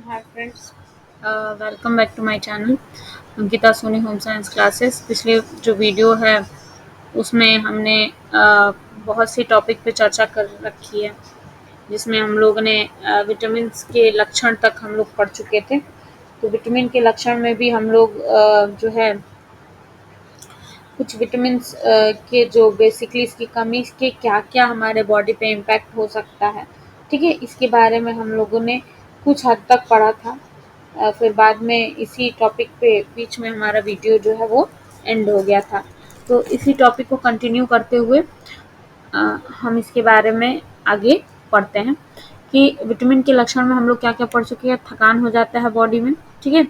Hi friends, welcome back to my channel Ankita Soni home science classes. पिछले जो video है उसमें हमने बहुत सी टॉपिक पे चर्चा कर रखी है, जिसमें हम लोग ने विटामिन्स के लक्षण तक हम लोग पढ़ चुके थे। तो विटामिन के लक्षण में भी हम लोग जो है कुछ विटामिन्स के जो बेसिकली इसकी कमी के क्या-क्या हमारे बॉडी पे इम्पैक्ट हो सकता है, ठीक है? इसके बारे में हम लोगों ने कुछ हद तक पढ़ा था। फिर बाद में इसी टॉपिक पे बीच में हमारा वीडियो जो है वो एंड हो गया था। तो इसी टॉपिक को कंटिन्यू करते हुए अ, हम इसके बारे में आगे पढ़ते हैं कि विटामिन के लक्षण में हम लोग क्या-क्या पढ़ चुके हैं। थकान हो जाता है बॉडी में, ठीक है?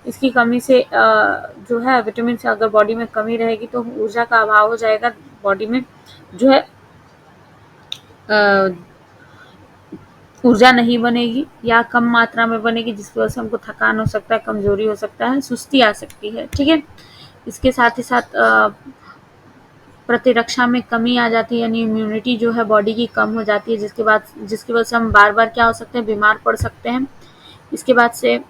इसकी कमी से जो है विटामिन से अगर बॉडी में कमी रहेगी तो ऊर्जा का अभाव हो जाएगा। बॉडी में जो है अ, ऊर्जा नहीं बनेगी या कम मात्रा में बनेगी, जिसकी वजह से हमको थकान हो सकता है, कमजोरी हो सकता है, सुस्ती आ सकती है, ठीक है? इसके साथ ही साथ प्रतिरक्षा में कमी आ जाती है, यानी इम्यूनिटी जो है बॉडी की कम हो जाती है, जिसकी वजह से हम बार-बार क्या हो सकते हैं, बीमार पड़ सकते हैं। इसके बाद से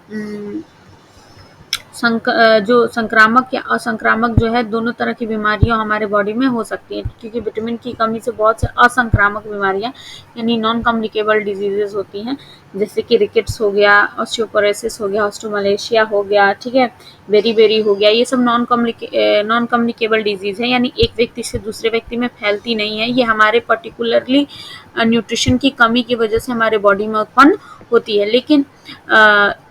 जो संक्रामक या असंक्रामक जो है दोनों तरह की बीमारियां हमारे बॉडी में हो सकती हैं, क्योंकि विटामिन की कमी से बहुत से असंक्रामक बीमारियां यानी नॉन कम्युनिकेबल डिजीजेस होती हैं, जैसे कि रिकेट्स हो गया, ऑस्टियोपोरोसिस हो गया, ऑस्टोमलेशिया हो गया, ठीक है, बेरी हो गया। ये सब नॉन कम्युनिकेबल डिजीज है, यानी एक व्यक्ति से दूसरे व्यक्ति में फैलती नहीं है। ये हमारे पर्टिकुलरली न्यूट्रिशन की कमी की वजह से हमारे बॉडी में उत्पन्न होती है। लेकिन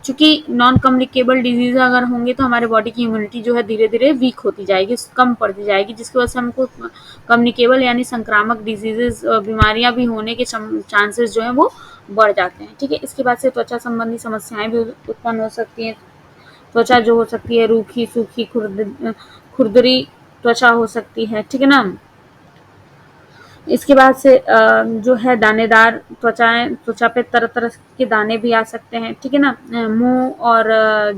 चूंकि नॉन कम्युनिकेबल डिजीज अगर होंगे तो हमारे बॉडी की इम्यूनिटी जो है धीरे धीरे वीक होती जाएगी, कम पड़ती जाएगी, जिसकी वजह से हमको कम्युनिकेबल यानी संक्रामक डिजीजेस बीमारियां भी होने के चांसेस जो है वो बढ़ जाते हैं, ठीक है? इसके बाद से त्वचा संबंधी समस्याएं भी उत्पन्न हो सकती हैं। त्वचा जो हो सकती है रूखी, सूखी, खुरदरी त्वचा हो सकती है, ठीक है ना? इसके बाद से जो है दानेदार त्वचा पे तरह-तरह के दाने भी आ सकते हैं, ठीक है ना? मुँह और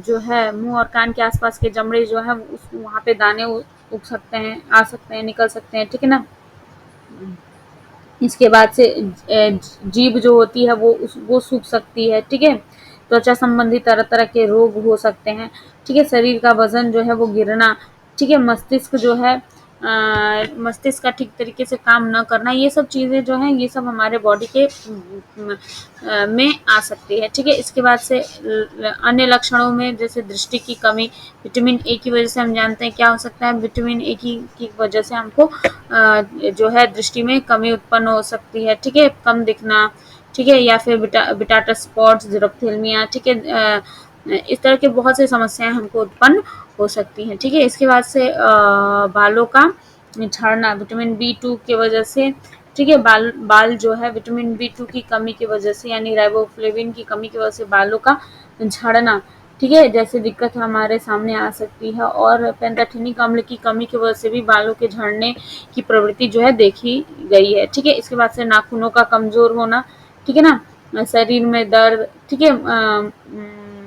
जो है मुँह और कान के आसपास के जबड़े जो है उस वहाँ पे दाने उग सकते हैं, आ सकते हैं, निकल सकते हैं, ठीक है ना? इसके बाद से जीभ जो होती है वो सूख सकती है, ठीक है? त्वचा संबंधी तरह-तरह के रोग हो सकते हैं, ठीक है? शरीर का वज़न जो है वो गिरना, ठीक है? मस्तिष्क का ठीक तरीके से काम न करना, ये सब चीज़ें जो हैं ये सब हमारे बॉडी के में आ सकती है, ठीक है? इसके बाद से अन्य लक्षणों में जैसे दृष्टि की कमी, विटामिन ए की वजह से हम जानते हैं क्या हो सकता है, विटामिन ए की वजह से हमको जो है दृष्टि में कमी उत्पन्न हो सकती है, ठीक है? कम दिखना, ठीक है? या फिर बिटाटा स्पॉट्स, ज़ेरोफ्थेल्मिया, ठीक है? इस तरह की बहुत सी समस्याएं हमको उत्पन्न हो सकती हैं, ठीक है? इसके बाद से बालों का झड़ना विटामिन B2 की वजह से, ठीक है? बाल जो है विटामिन B2 की कमी की वजह से यानी राइबोफ्लेविन की कमी की वजह से बालों का झड़ना, ठीक है, जैसे दिक्कत हमारे सामने आ सकती है। और पेंटाथेनिक अम्ल की कमी की वजह से भी बालों के झड़ने की प्रवृत्ति जो है देखी गई है, ठीक है? इसके बाद से नाखूनों का कमजोर होना, ठीक है ना? शरीर में दर्द, ठीक है?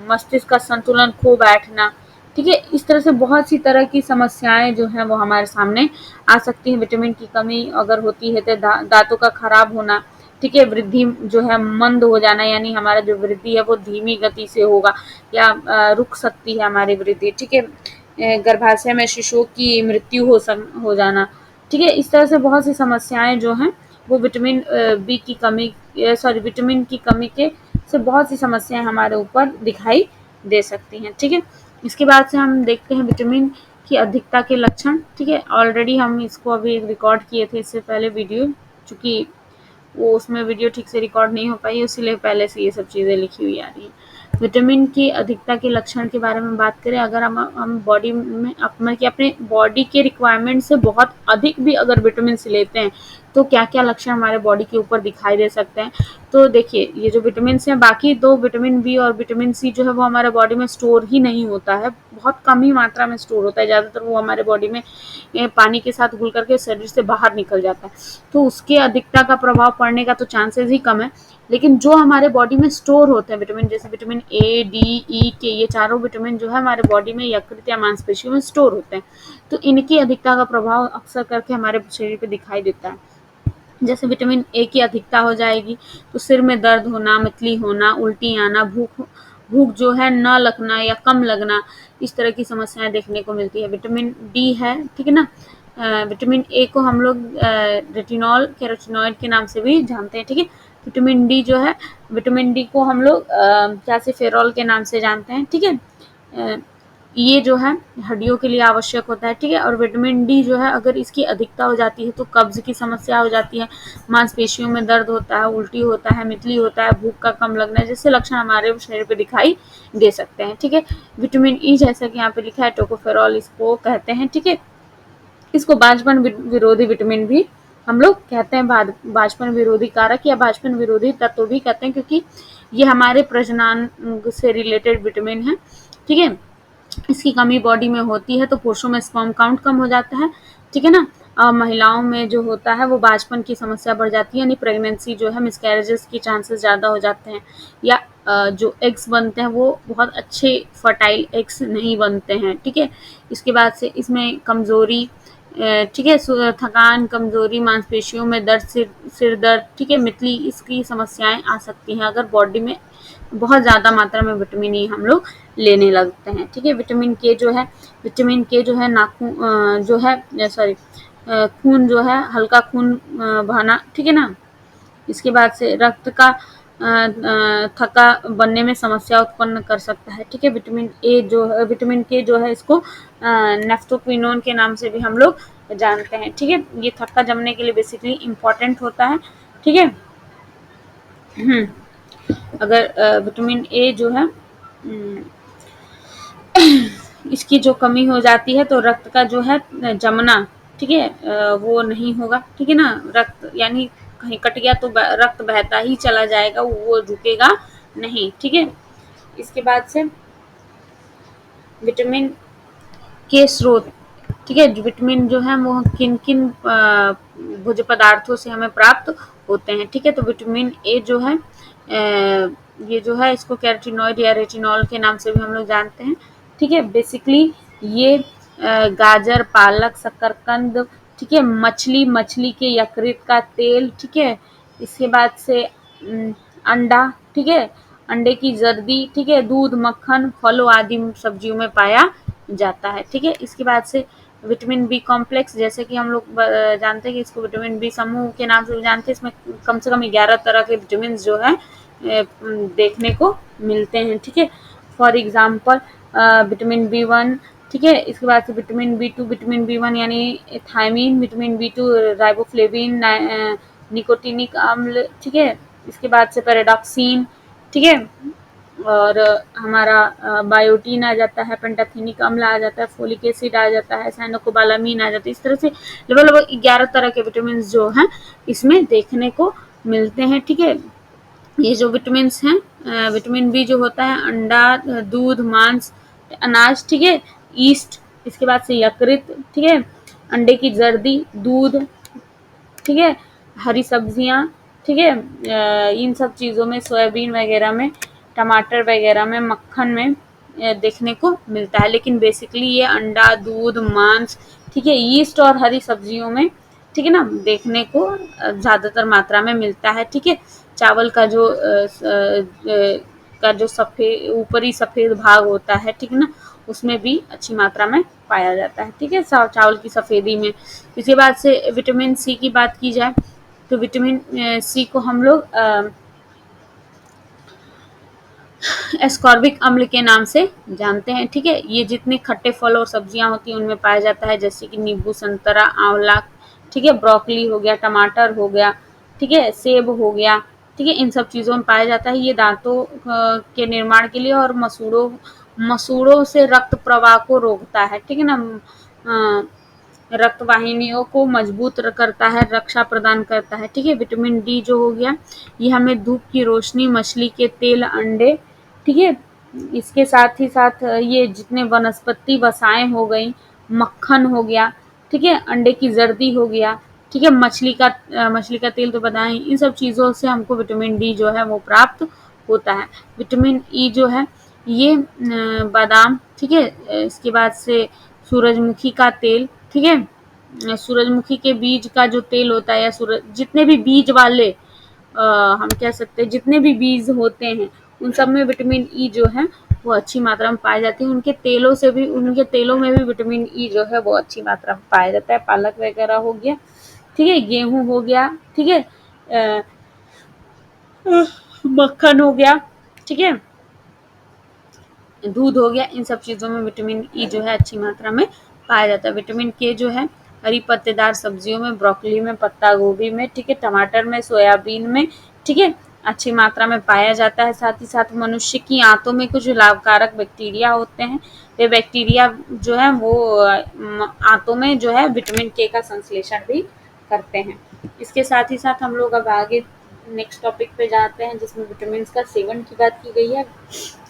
मस्तिष्क का संतुलन खो बैठना, ठीक है? इस तरह से बहुत सी तरह की समस्याएं जो हैं वो हमारे सामने आ सकती हैं। विटामिन की कमी अगर होती है तो दांतों का खराब होना, ठीक है? वृद्धि जो है मंद हो जाना, यानी हमारा जो वृद्धि है वो धीमी गति से होगा या रुक सकती है हमारी वृद्धि, ठीक है? गर्भाशय में शिशुओं की मृत्यु हो जाना, ठीक है? इस तरह से बहुत सी समस्याएं जो हैं वो विटामिन की कमी के से बहुत सी समस्याएं हमारे ऊपर दिखाई दे सकती हैं, ठीक है? इसके बाद से हम देखते हैं विटामिन की अधिकता के लक्षण, ठीक है? ऑलरेडी हम इसको अभी रिकॉर्ड किए थे इससे पहले वीडियो, चूँकि वो उसमें वीडियो ठीक से रिकॉर्ड नहीं हो पाई, इसीलिए पहले से ये सब चीज़ें लिखी हुई आ रही हैं। विटामिन की अधिकता के लक्षण के बारे में बात करें, अगर हम बॉडी में मतलब कि अपने बॉडी के रिक्वायरमेंट से बहुत अधिक भी अगर विटामिन लेते हैं तो क्या-क्या लक्षण हमारे बॉडी के ऊपर दिखाई दे सकते हैं। तो देखिए, ये जो विटामिन हैं, बाकी 2 विटामिन B और विटामिन C जो है वो हमारे बॉडी में स्टोर ही नहीं होता है, बहुत कम ही मात्रा में स्टोर होता है। ज़्यादातर वो हमारे बॉडी में पानी के साथ घुल करके शरीर से बाहर निकल जाता है, तो उसके अधिकता का प्रभाव पड़ने का तो चांसेस ही कम है। लेकिन जो हमारे बॉडी में स्टोर होते हैं विटामिन, जैसे vitamin A, D, E, K, ये चारों विटामिन जो है हमारे बॉडी में यकृत या मांसपेशियों में स्टोर होते हैं, तो इनकी अधिकता का प्रभाव अक्सर करके हमारे शरीर पे दिखाई देता है। जैसे विटामिन A की अधिकता हो जाएगी तो सिर में दर्द होना, मितली होना, उल्टी आना, भूख जो है न लगना या कम लगना, इस तरह की समस्याएं देखने को मिलती है। विटामिन डी है, ठीक है ना। विटामिन ए को हम लोग रेटिनॉल कैरोटीनॉइड के नाम से भी जानते हैं, ठीक है। विटामिन डी जो है, विटामिन डी को हम लोग कैल्सीफेरॉल के नाम से जानते हैं, ठीक है। ये जो है हड्डियों के लिए आवश्यक होता है, ठीक है। और विटामिन डी जो है अगर इसकी अधिकता हो जाती है तो कब्ज की समस्या हो जाती है, मांसपेशियों में दर्द होता है, उल्टी होता है, मितली होता है, भूख का कम लगना, जैसे लक्षण हमारे शरीर पे दिखाई दे सकते हैं, ठीक है। विटामिन ई जैसा कि यहाँ पे लिखा है टोकोफेरॉल इसको कहते हैं, ठीक है। इसको बांझपन विरोधी विटामिन भी हम लोग कहते हैं, बांझपन विरोधी कारक या बांझपन विरोधी तत्व भी कहते हैं, क्योंकि ये हमारे प्रजनन से रिलेटेड विटामिन है, ठीक है। इसकी कमी बॉडी में होती है तो पुरुषों में स्पर्म काउंट कम हो जाता है, ठीक है ना। महिलाओं में जो होता है वो बांझपन की समस्या बढ़ जाती है, यानी प्रेगनेंसी जो है मिसकैरेजेस की चांसेस ज़्यादा हो जाते हैं, या जो एग्स बनते हैं वो बहुत अच्छे फर्टाइल एग्स नहीं बनते हैं, ठीक है। इसके बाद से इसमें कमज़ोरी, ठीक है, थकान, कमज़ोरी, मांसपेशियों में दर्द, सिर दर्द, ठीक है, मितली, इसकी समस्याएं आ सकती हैं अगर बॉडी में बहुत ज़्यादा मात्रा में विटामिन ई हम लोग लेने लगते हैं, ठीक है। विटामिन के जो है नाखून जो है सॉरी खून जो है हल्का खून बहाना, ठीक है ना। इसके बाद से रक्त का थक्का बनने में समस्या उत्पन्न कर सकता है, ठीक है। विटामिन के जो है इसको नेफ्टोक्विनोन के नाम से भी हम लोग जानते हैं, ठीक है। ये थक्का जमने के लिए बेसिकली इम्पोर्टेंट होता है, ठीक है। अगर विटामिन ए जो है इसकी जो कमी हो जाती है तो रक्त का जो है जमना, ठीक है, वो नहीं होगा, ठीक है ना। रक्त यानी कहीं कट गया तो रक्त बहता ही चला जाएगा, वो रुकेगा नहीं, ठीक है। इसके बाद से विटामिन के स्रोत, ठीक है, विटामिन जो है वो किन किन भोज्य पदार्थों से हमें प्राप्त होते हैं, ठीक है। तो विटामिन ए जो है ये जो है इसको कैरोटीनॉइड या रेटिनॉल के नाम से भी हम लोग जानते हैं, ठीक है। बेसिकली ये गाजर, पालक, शकरकंद, ठीक है, मछली के यकृत का तेल, ठीक है। इसके बाद से अंडा, ठीक है, अंडे की जर्दी, ठीक है, दूध, मक्खन, फलों आदि सब्जियों में पाया जाता है, ठीक है। इसके बाद से विटामिन बी कॉम्प्लेक्स, जैसे कि हम लोग जानते हैं कि इसको विटामिन बी समूह के नाम से भी जानते हैं। इसमें कम से कम 11 तरह के विटामिन जो है देखने को मिलते हैं, ठीक है। फॉर एग्जाम्पल विटामिन बी 1, ठीक है। इसके बाद से विटामिन बी 2, विटामिन बी 1 यानी thiamine, vitamin B 2 riboflavin, nicotinic अम्ल, ठीक है। इसके बाद से पैराडॉक्सिन, ठीक है। और हमारा बायोटीन आ जाता है, पेंटाथेनिक अम्ल आ जाता है, फोलिक एसिड आ जाता है, साइनोकोबालामीन आ जाता है। इस तरह से लगभग 11 तरह के विटामिन जो हैं इसमें देखने को मिलते हैं, ठीक है। ये जो विटामिन हैं, विटामिन बी जो होता है अंडा, दूध, मांस, अनाज, ठीक है, ईस्ट, इसके बाद से यकृत, ठीक है, अंडे की जर्दी, दूध, ठीक है, हरी सब्जियां, ठीक है, इन सब चीज़ों में, सोयाबीन वगैरह में, टमाटर वगैरह में, मक्खन में देखने को मिलता है। लेकिन बेसिकली ये अंडा, दूध, मांस, ठीक है, यीस्ट और हरी सब्जियों में, ठीक है ना, देखने को ज़्यादातर मात्रा में मिलता है, ठीक है। चावल का जो सफ़ेद ऊपरी सफ़ेद भाग होता है, ठीक है ना, उसमें भी अच्छी मात्रा में पाया जाता है, ठीक है, चावल की सफ़ेदी में। इसके बाद से विटामिन सी की बात की जाए तो विटामिन सी को हम लोग एस्कॉर्बिक अम्ल के नाम से जानते हैं, ठीक है। ये जितने खट्टे फल और सब्जियां होती हैं उनमें पाया जाता है, जैसे कि नींबू, संतरा, आंवला, ठीक है, ब्रोकली हो गया, टमाटर हो गया, ठीक है, सेब हो गया, ठीक है, इन सब चीज़ों में पाया जाता है। ये दांतों के निर्माण के लिए और मसूड़ों से रक्त प्रवाह को रोकता है, ठीक है ना। रक्त वाहिनियों को मजबूत करता है, रक्षा प्रदान करता है, ठीक है। विटामिन डी जो हो गया ये हमें धूप की रोशनी, मछली के तेल, अंडे, ठीक है, इसके साथ ही साथ ये जितने वनस्पति वसाएं हो गई, मक्खन हो गया, ठीक है, अंडे की जर्दी हो गया, ठीक है, मछली का तेल तो बताएं, इन सब चीज़ों से हमको विटामिन डी जो है वो प्राप्त होता है। विटामिन ई जो है ये बादाम, ठीक है, इसके बाद से सूरजमुखी का तेल, ठीक है, सूरजमुखी के बीज का जो तेल होता है, या जितने भी बीज वाले हम कह सकते हैं जितने भी बीज होते हैं उन सब में विटामिन ई जो है वो अच्छी मात्रा में पाई जाती है। उनके तेलों में भी विटामिन ई जो है वो अच्छी मात्रा में पाया जाता है। पालक वगैरह हो गया, ठीक है, गेहूँ हो गया, ठीक है, मक्खन हो गया, ठीक है, दूध हो गया, इन सब चीज़ों में विटामिन ई जो है अच्छी मात्रा में पाया जाता है। विटामिन के जो है हरी पत्तेदार सब्जियों में, ब्रोकली में, पत्ता गोभी में, ठीक है, टमाटर में, सोयाबीन में, ठीक है, अच्छी मात्रा में पाया जाता है। साथ ही साथ मनुष्य की आंतों में कुछ लाभकारक बैक्टीरिया होते हैं, वे बैक्टीरिया जो है वो आंतों में जो है विटामिन के का संश्लेषण भी करते हैं। इसके साथ ही साथ हम लोग अब आगे नेक्स्ट टॉपिक पे जाते हैं, जिसमें विटामिन का सेवन की बात की गई है,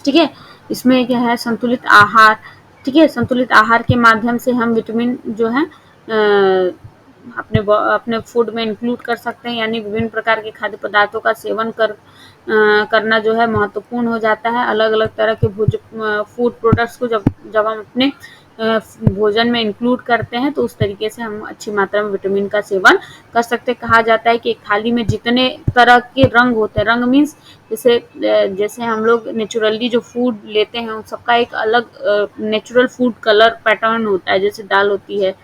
ठीक है। इसमें क्या है, संतुलित आहार, ठीक है, संतुलित आहार के माध्यम से हम विटामिन जो है अपने फूड में इंक्लूड कर सकते हैं, यानी विभिन्न प्रकार के खाद्य पदार्थों का सेवन करना जो है महत्वपूर्ण हो जाता है। अलग अलग तरह के फूड प्रोडक्ट्स को जब जब हम अपने भोजन में इंक्लूड करते हैं तो उस तरीके से हम अच्छी मात्रा में विटामिन का सेवन कर सकते हैं। कहा जाता है कि एक थाली में जितने तरह के रंग होते हैं, रंग मीन्स जैसे हम लोग नेचुरली जो फूड लेते हैं उन सबका एक अलग नेचुरल फूड कलर पैटर्न होता है। जैसे दाल होती है,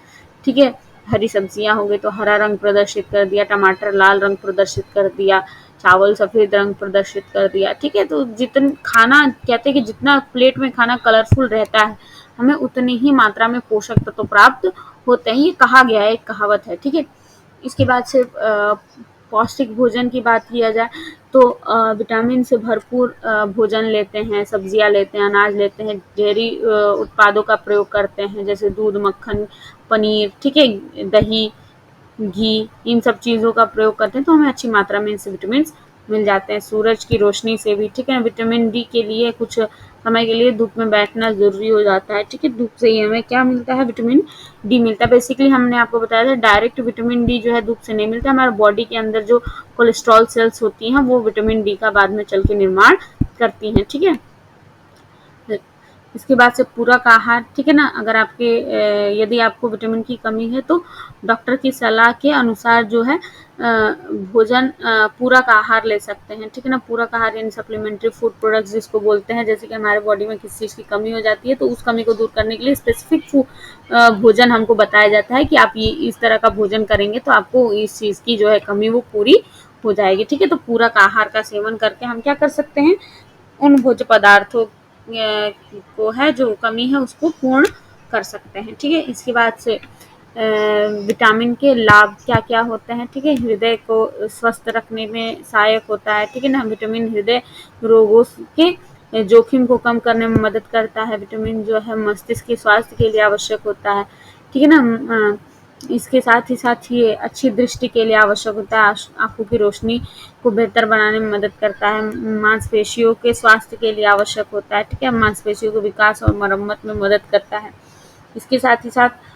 ठीक है, हरी सब्जियां हो गई तो हरा रंग प्रदर्शित कर दिया, टमाटर लाल रंग प्रदर्शित कर दिया, चावल सफेद रंग प्रदर्शित कर दिया, ठीक है। तो जितना खाना कहते हैं कि जितना प्लेट में खाना कलरफुल रहता है, हमें उतनी ही मात्रा में पोषक तत्व प्राप्त होते हैं। ये कहा गया है, एक कहावत है, ठीक है। इसके बाद से पौष्टिक भोजन की बात किया जाए तो विटामिन से भरपूर भोजन लेते हैं, सब्जियां लेते हैं, अनाज लेते हैं, डेयरी उत्पादों का प्रयोग करते हैं, जैसे दूध, मक्खन, पनीर, ठीक है, दही, घी, इन सब चीज़ों का प्रयोग करते हैं तो हमें अच्छी मात्रा में इनसे विटामिन मिल जाते हैं। सूरज की रोशनी से भी, ठीक है, विटामिन डी के लिए कुछ समय के लिए धूप में बैठना ज़रूरी हो जाता है, ठीक है। धूप से ही हमें क्या मिलता है, विटामिन डी मिलता है। बेसिकली हमने आपको बताया था डायरेक्ट विटामिन डी जो है धूप से नहीं मिलता, हमारे बॉडी के अंदर जो कोलेस्ट्रॉल सेल्स होती हैं वो विटामिन डी का बाद में चल के निर्माण करती हैं, ठीक है। इसके बाद से पूरक आहार, ठीक है ना, अगर यदि आपको विटामिन की कमी है तो डॉक्टर की सलाह के अनुसार जो है भोजन पूरक आहार ले सकते हैं, ठीक है ना। पूरक आहार यानी सप्लीमेंट्री फूड प्रोडक्ट्स जिसको बोलते हैं, जैसे कि हमारे बॉडी में किसी चीज़ की कमी हो जाती है तो उस कमी को दूर करने के लिए स्पेसिफिक भोजन हमको बताया जाता है कि आप ये इस तरह का भोजन करेंगे तो आपको इस चीज़ की जो है कमी वो पूरी हो जाएगी, ठीक है। तो पूरक आहार का सेवन करके हम क्या कर सकते हैं, उन भोज्य पदार्थों को है जो कमी है उसको पूर्ण कर सकते हैं, ठीक है। इसके बाद से विटामिन के लाभ क्या क्या होते हैं, ठीक है। हृदय को स्वस्थ रखने में सहायक होता है, ठीक है ना। विटामिन हृदय रोगों के जोखिम को कम करने में मदद करता है। विटामिन जो है मस्तिष्क के स्वास्थ्य के लिए आवश्यक होता है, ठीक है ना। इसके साथ ही साथ ये अच्छी दृष्टि के लिए आवश्यक होता है, आंखों की रोशनी को बेहतर बनाने में मदद करता है। मांसपेशियों के स्वास्थ्य के लिए आवश्यक होता है, ठीक है, मांसपेशियों के विकास और मरम्मत में मदद करता है। इसके साथ ही साथ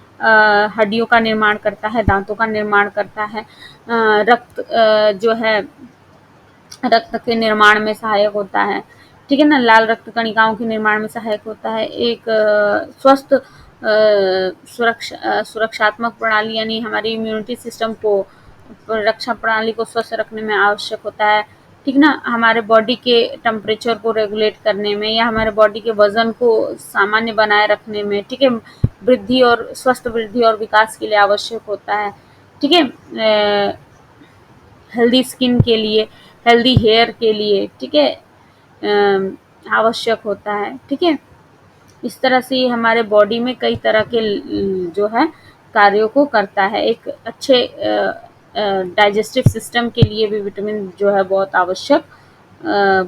हड्डियों का निर्माण करता है, दांतों का निर्माण करता है, रक्त जो है रक्त के निर्माण में सहायक होता है, ठीक है ना। लाल रक्त कणिकाओं के निर्माण में सहायक होता है। एक स्वस्थ सुरक्षात्मक प्रणाली यानी हमारी इम्यूनिटी सिस्टम को, रक्षा प्रणाली को स्वस्थ रखने में आवश्यक होता है, ठीक ना। हमारे बॉडी के टेम्परेचर को रेगुलेट करने में या हमारे बॉडी के वजन को सामान्य बनाए रखने में, ठीक है, स्वस्थ वृद्धि और विकास के लिए आवश्यक होता है, ठीक है। हेल्दी स्किन के लिए, हेल्दी हेयर के लिए, ठीक है, आवश्यक होता है, ठीक है। इस तरह से ये हमारे बॉडी में कई तरह के जो है कार्यों को करता है। एक अच्छे डाइजेस्टिव सिस्टम के लिए भी विटामिन जो है बहुत आवश्यक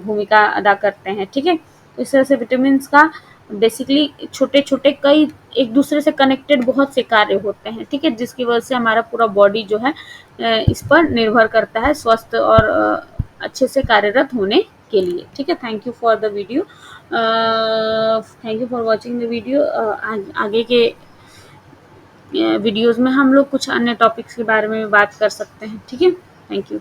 भूमिका अदा करते हैं, ठीक है। तो इस तरह से विटामिन का बेसिकली छोटे छोटे कई एक दूसरे से कनेक्टेड बहुत से कार्य होते हैं, ठीक है, जिसकी वजह से हमारा पूरा बॉडी जो है इस पर निर्भर करता है स्वस्थ और अच्छे से कार्यरत होने के लिए, ठीक है। Thank you for the video, thank you for watching the video. आगे के वीडियोस में हम लोग कुछ अन्य टॉपिक्स के बारे में बात कर सकते हैं, ठीक है। Thank you.